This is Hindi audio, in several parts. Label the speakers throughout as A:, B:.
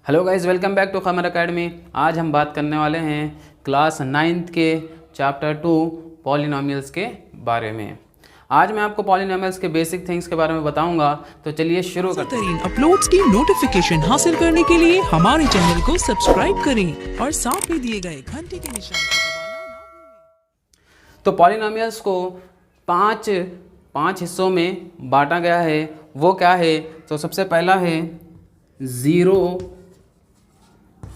A: Hello guys, welcome back to Khamar Academy. आज हम बात करने वाले हैं क्लास 9th के चैप्टर 2 पॉलिनोमियल्स के बारे में। आज मैं आपको पॉलिनोमियल्स के बेसिक थिंग्स के बारे में बताऊंगा, तो चलिए शुरू करते हैं।
B: अपलोड्स की नोटिफिकेशन हासिल करने के लिए हमारे चैनल को सब्सक्राइब करें और साथ में दिए गए घंटे के निशान को दबाना ना भूलें।
A: तो पॉलिनोमियल्स को पांच हिस्सों में बांटा गया है। वो क्या है? तो सबसे पहला है ज़ीरो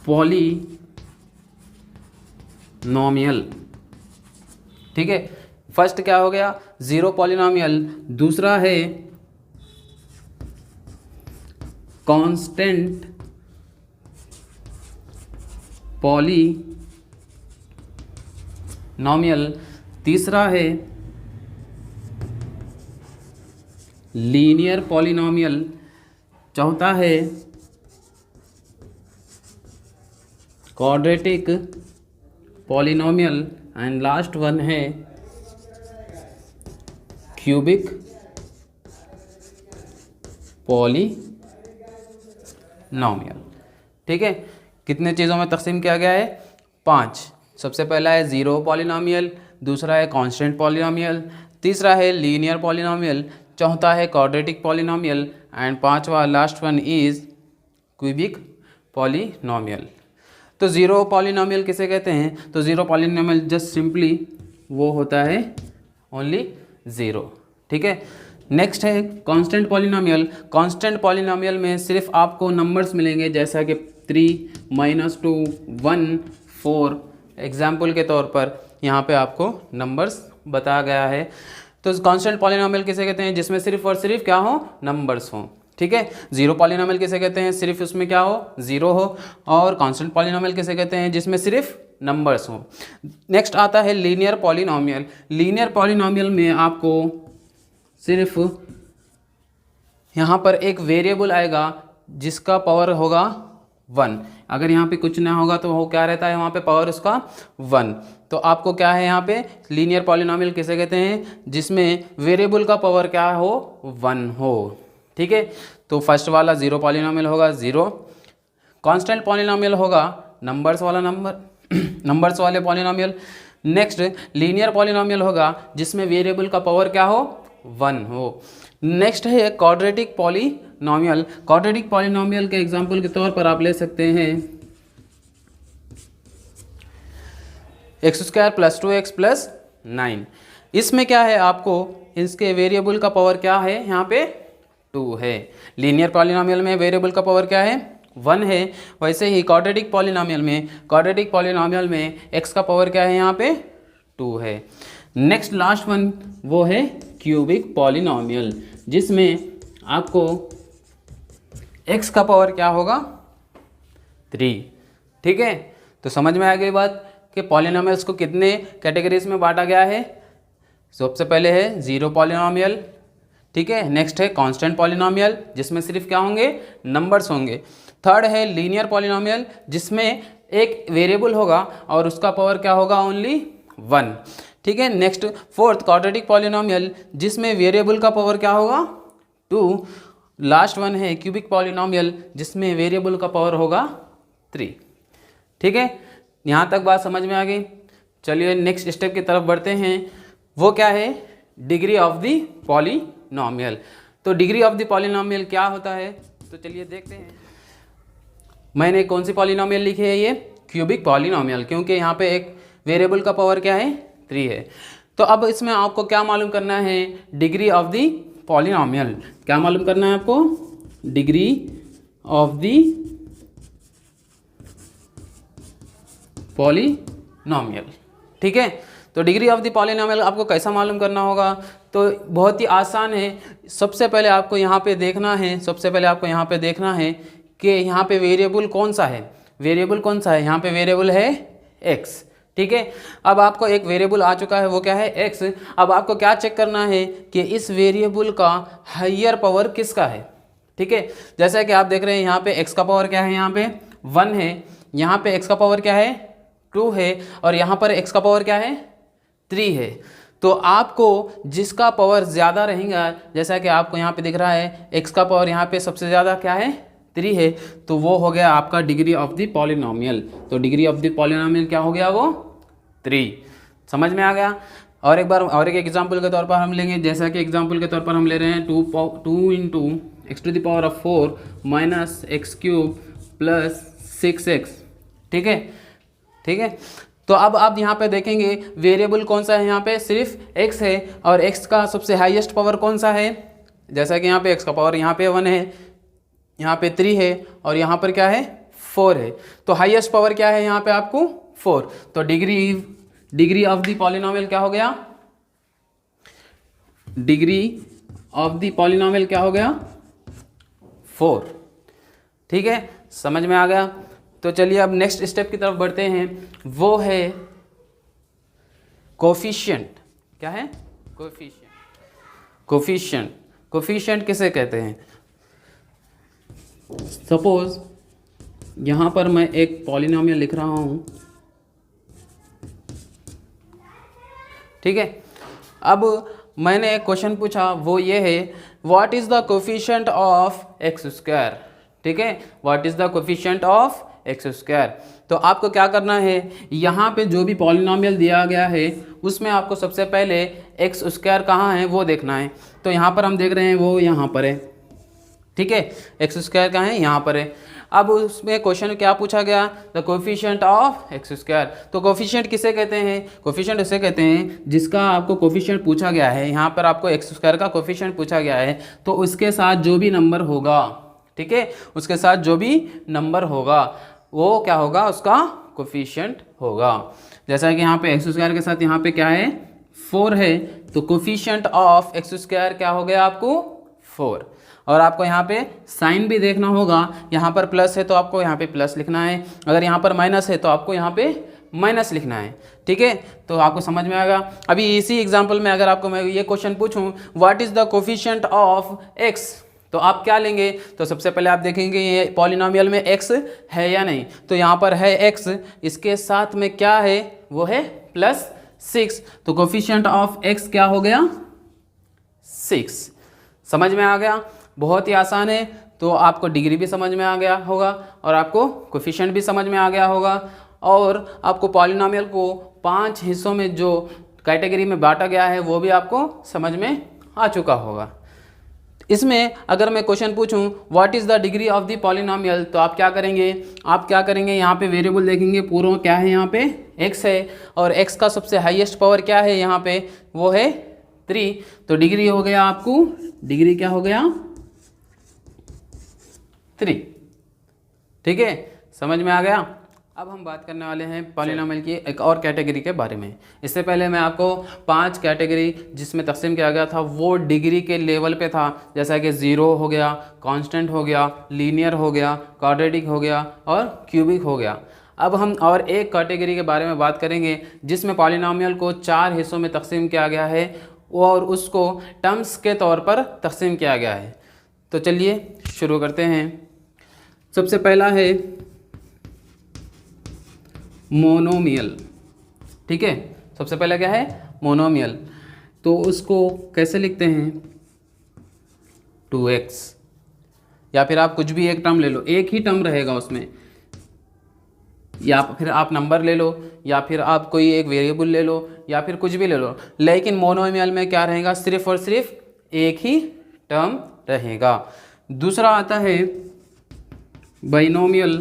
A: पॉलिनोमियल। ठीक है, फर्स्ट क्या हो गया? Zero polynomial. दूसरा है कांस्टेंट पॉलिनोमियल। तीसरा है लीनियर पॉलिनोमियल। चौथा है quadratic polynomial and last one है क्यूबिक पॉलिनोमियल। ठीक है, कितने चीज़ों में तकसीम किया गया है? 5। सबसे पहला है ज़ीरो पॉलिनोमियल, दूसरा है कांस्टेंट पॉलिनोमियल, तीसरा है लीनियर पॉलिनोमियल, चौथा है क्वाड्रेटिक पॉलिनोमियल एंड पांचवा last one is cubic polynomial. तो ज़ीरो पॉलिनोमियल किसे कहते हैं? तो ज़ीरो पॉलिनोमियल जस्ट सिंपली वो होता है ओनली ज़ीरो। ठीक है, नेक्स्ट है कांस्टेंट पॉलिनोमियल। कांस्टेंट पॉलिनोमियल में सिर्फ आपको नंबर्स मिलेंगे, जैसा कि 3, -2, 1, 4। एग्जाम्पल के तौर पर यहाँ पे आपको नंबर्स बताया गया है। तो कांस्टेंट पॉलिनोमियल किसे कहते हैं? जिसमें सिर्फ और सिर्फ क्या हो? नंबर्स हों। ठीक है, ज़ीरो पॉलिनोमियल किसे कहते हैं? सिर्फ उसमें क्या हो? ज़ीरो हो। और कांस्टेंट पॉलिनोमियल किसे कहते हैं? जिसमें सिर्फ नंबर्स हो। नेक्स्ट आता है लीनियर पॉलिनोमियल। लीनियर पॉलिनोमियल में आपको सिर्फ यहाँ पर एक वेरिएबल आएगा जिसका पावर होगा 1। अगर यहाँ पे कुछ ना होगा तो वो क्या रहता है? वहाँ पे पावर उसका 1। तो आपको क्या है यहाँ पे? लीनियर पॉलिनोमियल किसे कहते हैं? जिसमें वेरिएबल का पावर क्या हो? 1 हो। ठीक है, तो फर्स्ट वाला ज़ीरो पॉलिनोमियल होगा ज़ीरो। कांस्टेंट पॉलिनोमियल होगा नंबर्स वाले पॉलिनोमियल। नेक्स्ट लीनियर पॉलिनोमियल होगा जिसमें वेरिएबल का पावर क्या हो? 1 हो। नेक्स्ट है क्वाड्रेटिक पॉलिनोमियल। क्वाड्रेटिक पॉलिनोमियल के एग्जांपल के तौर पर आप ले सकते हैं x² + 2x + 9। इसमें क्या है? आपको इसके वेरिएबल का पावर क्या है? यहाँ पे 2 है। लीनियर पॉलिनोमियल में वेरिएबल का पावर क्या है? 1 है। वैसे ही क्वाड्रेटिक पॉलिनोमियल में x का पावर क्या है? यहाँ पे 2 है। नेक्स्ट लास्ट वन वो है क्यूबिक पॉलिनोमियल, जिसमें आपको x का पावर क्या होगा? 3। ठीक है, तो समझ में आ गई बात कि पॉलिनोमियल्स को कितने कैटेगरीज में बांटा गया है। सबसे पहले है ज़ीरो पॉलिनोमियल। ठीक है, नेक्स्ट है कांस्टेंट पॉलिनोमियल जिसमें सिर्फ क्या होंगे? नंबर्स होंगे। थर्ड है लीनियर पॉलिनोमियल जिसमें एक वेरिएबल होगा और उसका पावर क्या होगा? ओनली 1। ठीक है, नेक्स्ट फोर्थ क्वाड्रेटिक पॉलिनोमियल जिसमें वेरिएबल का पावर क्या होगा? 2। लास्ट वन है क्यूबिक पॉलिनोमियल जिसमें वेरिएबल का पावर होगा 3। ठीक है, यहाँ तक बात समझ में आ गई। चलिए नेक्स्ट स्टेप की तरफ बढ़ते हैं। वो क्या है? Degree of the polynomial. तो डिग्री ऑफ द पॉलिनोमियल क्या होता है? तो चलिए देखते हैं। मैंने कौन सी पॉलिनोमियल लिखी है? ये क्यूबिक पॉलिनोमियल, क्योंकि यहाँ पे एक वेरिएबल का पावर क्या है? 3 है। तो अब इसमें आपको क्या मालूम करना है? Degree of the polynomial. क्या मालूम करना है आपको? Degree of the polynomial. ठीक है, तो डिग्री ऑफ द पॉलिनोमियल आपको कैसा मालूम करना होगा? तो बहुत ही आसान है। सबसे पहले आपको यहाँ पे देखना है कि यहाँ पे वेरिएबल कौन सा है। यहाँ पे वेरिएबल है x। ठीक है, अब आपको एक वेरिएबल आ चुका है, वो क्या है? x। अब आपको क्या चेक करना है कि इस वेरिएबल का हायर पावर किसका है। ठीक है, जैसा कि आप देख रहे हैं यहाँ पे x का पावर क्या है? यहाँ पे 1 है। यहाँ पे x का पावर क्या है? 2 है। और यहाँ पर x का पावर क्या है? 3 है। तो आपको जिसका पावर ज़्यादा रहेगा, जैसा कि आपको यहाँ पे दिख रहा है x का पावर यहाँ पे सबसे ज़्यादा क्या है 3 है तो वो हो गया आपका डिग्री ऑफ द पॉलिनोमियल। तो डिग्री ऑफ द पॉलिनोमियल क्या हो गया, वो 3। समझ में आ गया। और एक बार और एक एग्जांपल के तौर पर हम लेंगे, जैसा कि एग्जांपल के तौर पर हम ले रहे हैं 2 into x to the power of 4 minus x cube plus 6x। ठीक है, ठीक है। तो अब आप यहाँ पे देखेंगे वेरिएबल कौन सा है, यहाँ पे सिर्फ x है और x का सबसे हाईएस्ट पावर कौन सा है, जैसा कि यहाँ पे x का पावर यहाँ पे 1 है, यहाँ पे 3 है और यहाँ पर क्या है 4 है। तो हाईएस्ट पावर क्या है यहाँ पे आपको 4। तो डिग्री ऑफ द पॉलिनोमियल क्या हो गया, डिग्री ऑफ द पॉलिनोमियल क्या हो गया 4। ठीक है, समझ में आ गया। तो चलिए अब नेक्स्ट स्टेप की तरफ बढ़ते हैं, वो है कोफिशिएंट। क्या है कोफिशिएंट। कोफिशिएंट किसे कहते हैं, सपोज यहां पर मैं एक पॉलिनोमियल लिख रहा हूं, ठीक है। अब मैंने एक क्वेश्चन पूछा, वो ये है what is the coefficient of x square. ठीक है, what is the coefficient of x square. तो आपको क्या करना है, यहाँ पे जो भी पॉलिनोमियल दिया गया है उसमें आपको सबसे पहले एक्स स्क्वायर कहाँ है वो देखना है। तो यहाँ पर हम देख रहे हैं वो यहाँ पर है। ठीक है, एक्स स्क्वायर कहाँ है, यहाँ पर है। अब उसमें क्वेश्चन क्या पूछा गया, the coefficient of x square. तो कोफिशिएंट किसे कहते हैं, कोफिशिएंट उसे कहते हैं जिसका आपको कोफिशिएंट पूछा गया है, यहाँ पर आपको एक्स स्क्वायर का कोफिशिएंट पूछा गया है, तो उसके साथ जो भी नंबर होगा, ठीक है, उसके साथ जो भी नंबर होगा वो क्या होगा, उसका कोफिशिएंट होगा। जैसा कि यहाँ पे एक्स स्क्वायर के साथ यहाँ पे क्या है 4 है, तो कोफिशिएंट ऑफ एक्स स्क्वायर क्या हो गया आपको 4। और आपको यहाँ पे साइन भी देखना होगा, यहाँ पर प्लस है तो आपको यहाँ पे प्लस लिखना है, अगर यहाँ पर माइनस है तो आपको यहाँ पे माइनस लिखना है। ठीक है, तो आपको समझ में आएगा। अभी इसी एग्जाम्पल में अगर आपको मैं ये क्वेश्चन पूछूं what is the coefficient of x, तो आप क्या लेंगे, तो सबसे पहले आप देखेंगे ये पॉलिनोमियल में x है या नहीं। तो यहाँ पर है x, इसके साथ में क्या है वो है +6, तो कोफिशिएंट ऑफ x क्या हो गया 6। समझ में आ गया, बहुत ही आसान है। तो आपको डिग्री भी समझ में आ गया होगा और आपको कोफिशिएंट भी समझ में आ गया होगा, और आपको पॉलिनोमियल को 5 हिस्सों में जो कैटेगरी में बांटा गया है वो भी आपको समझ में आ चुका होगा। इसमें अगर मैं क्वेश्चन पूछूं what is the degree of the polynomial, तो आप क्या करेंगे, यहाँ पे वेरिएबल देखेंगे, पूरा क्या है यहाँ पे x है, और x का सबसे हाईएस्ट पावर क्या है यहाँ पे वो है 3। तो डिग्री हो गया आपको, डिग्री क्या हो गया 3। ठीक है, समझ में आ गया। अब हम बात करने वाले हैं पॉलिनोमियल की एक और कैटेगरी के बारे में। इससे पहले मैं आपको 5 कैटेगरी जिसमें तकसीम किया गया था वो डिग्री के लेवल पे था, जैसा कि 0 हो गया, कांस्टेंट हो गया, लीनियर हो गया, क्वाड्रेटिक हो गया और क्यूबिक हो गया। अब हम और एक कैटेगरी के बारे में बात करेंगे जिसमें पॉलिनोमियल को 4 हिस्सों में तकसीम किया गया है और उसको टर्म्स के तौर पर तकसीम किया गया है। तो चलिए शुरू करते हैं। सबसे पहला है मोनोमियल। ठीक है, सबसे पहला क्या है मोनोमियल। तो उसको कैसे लिखते हैं 2x, या फिर आप कुछ भी एक टर्म ले लो, एक ही टर्म रहेगा उसमें, या फिर आप नंबर ले लो, या फिर आप कोई एक वेरिएबल ले लो, या फिर कुछ भी ले लो, लेकिन मोनोमियल में क्या रहेगा, सिर्फ और सिर्फ एक ही टर्म रहेगा। दूसरा आता है बाइनोमियल।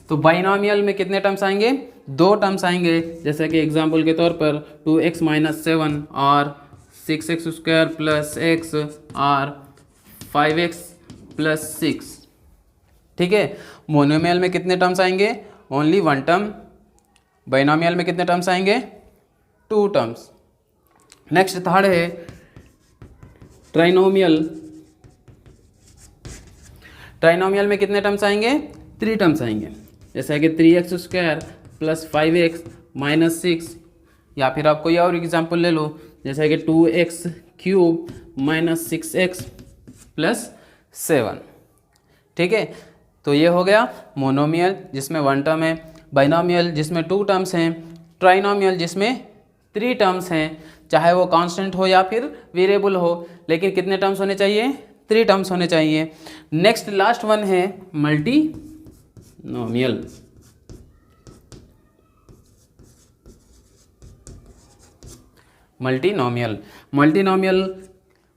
A: तो बाइनोमियल में कितने टर्म्स आएंगे, 2 टर्म्स आएंगे, जैसे कि एग्जांपल के तौर पर 2x - 7 और 6x स्क्वायर प्लस x और 5x + 6। ठीक है, मोनोमियल में कितने टर्म्स आएंगे, ओनली 1 टर्म। बाइनोमियल में कितने टर्म्स आएंगे, 2 टर्म्स। नेक्स्ट थर्ड है ट्राइनोमियल। ट्राइनोमियल में कितने टर्म्स आएंगे, 3 टर्म्स आएंगे, जैसा कि 3x square plus 5x minus 6, या फिर आप कोई और एग्जांपल ले लो, जैसा कि 2x cube minus 6x plus 7। ठीक है, तो ये हो गया मोनोमियल जिसमें 1 टर्म है, बाइनोमियल जिसमें 2 टर्म्स हैं, ट्राइनोमियल जिसमें 3 टर्म्स हैं, चाहे वो कांस्टेंट हो या फिर वेरिएबल हो, लेकिन कितने टर्म्स होने चाहिए, 3 टर्म्स होने चाहिए। नेक्स्ट लास्ट वन है मल्टीनोमियल।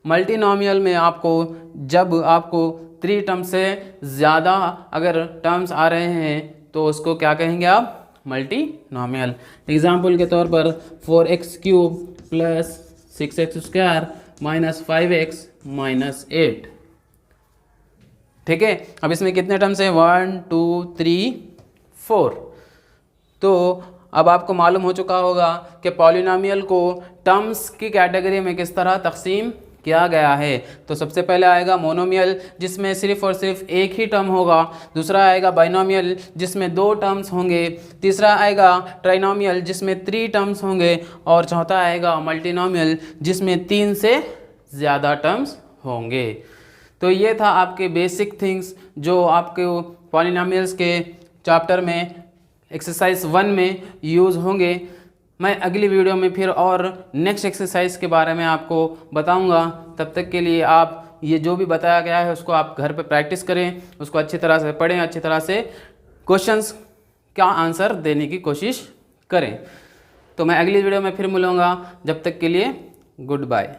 A: मल्टीनोमियल में आपको जब आपको 3 टर्म से ज़्यादा अगर टर्म्स आ रहे हैं तो उसको क्या कहेंगे आप? मल्टीनोमियल। एग्जाम्पल के तौर पर 4x³ plus 6x² minus 5x minus 8। ठीक है, अब इसमें कितने टर्म्स हैं? 1 2 3 4। तो अब आपको मालूम हो चुका होगा कि पॉलिनोमियल को टर्म्स की कैटेगरी में किस तरह तकसीम किया गया है। तो सबसे पहले आएगा मोनोमियल जिसमें सिर्फ और सिर्फ एक ही टर्म होगा। दूसरा आएगा बाइनोमियल जिसमें 2 टर्म्स होंगे। तीसरा आएगा ट्राइनोमियल जिसमें 3 टर्म्स होंगे। और चौथा आएगा मल्टीनोमियल जिसमें 3 से ज़्यादा टर्म्स होंगे। तो ये था आपके बेसिक थिंग्स जो आपके पॉलिनोमियल्स के चैप्टर में एक्सरसाइज 1 में यूज़ होंगे। मैं अगली वीडियो में फिर और नेक्स्ट एक्सरसाइज के बारे में आपको बताऊंगा। तब तक के लिए आप ये जो भी बताया गया है उसको आप घर पे प्रैक्टिस करें, उसको अच्छी तरह से पढ़ें, अच्छी तरह से क्वेश्चंस का आंसर देने की कोशिश करें। तो मैं अगली वीडियो में फिर मिलूँगा, जब तक के लिए गुड बाय।